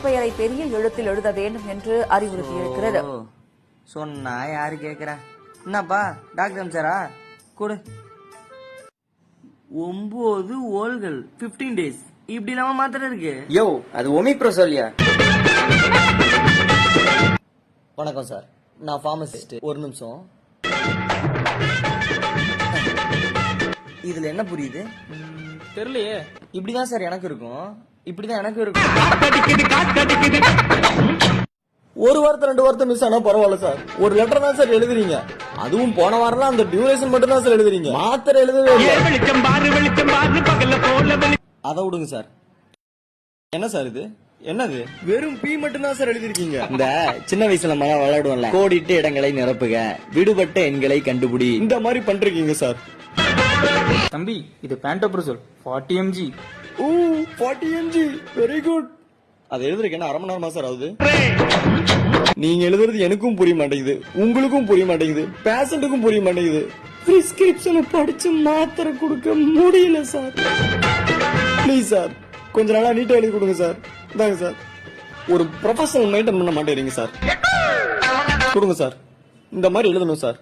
பெயரை பெரிய எழுத்தில் எழுத வேண்டும் என்று அறிவுறுத்தியிருக்கிறது. சொன்னா யாரு கேக்குறா? என்னப்பா டாக்டர் அம்சாரா கொடு. 9 ஓல்கள் 15 டேஸ் இப்படி இல்லாம மாத்திரை இருக்கு. யோ அது ஒமிப்ரோ சொல்லியா? வணக்கம் சார், நான் பார்மசிஸ்ட். ஒரு நிமிஷம். இதுல என்ன புரியுது தெரியலையே. இப்படிதான் சார் எனக்கு இருக்கும், இப்படிதான் எனக்கு இருக்கும். ஒரு வாரத்தை 2 வாரத்தை மிஸ் ஆனா பரவாயில்ல சார், ஒரு லெட்டர் தான் சார் எழுதுறீங்க. அதுவும் போன வாரம் அந்த டியூரேஷன் மட்டும் தான் சார் எழுதுறீங்க, மாத்திரை எழுதவே இல்லை. அதை விடுங்க சார். என்ன சார் இது? என்னது? வெறும் பி மட்டும் தான் சார் எழுதிருக்கீங்க. இந்த சின்ன வயசுல நம்ம விளையாடுவோம்ல, கோடிட்டு இடங்களை நிரப்புக, விடுபட்ட எண்களை கண்டுபிடி, இந்த மாதிரி பண்றீங்க சார். தம்பி இது பேண்டோப்ரசோல் 40 mg. 40 mg, very good. அது எழுதுறதுக்கு என்ன அரை மணி நேரமா சார் ஆகுது? நீங்க எழுதுறது எனக்கும் புரிய மாட்டேங்குது, உங்களுக்கும் புரிய மாட்டேங்குது, பேஷண்ட்டுக்கும் புரிய மாட்டேங்குது. பிரிஸ்கிரிப்ஷனை படிச்சு மாத்திரை கொடுக்க முடியல சார். ப்ளீஸ் சார், கொஞ்ச நாளா நீட்டா எழுதி கொடுங்க சார். இந்தாங்க சார். ஒரு ப்ரொஃபஷனல் மெயின்டைன் பண்ண மாட்டேறீங்க சார். கொடுங்க சார், இந்த மாதிரி எழுதணும் சார்.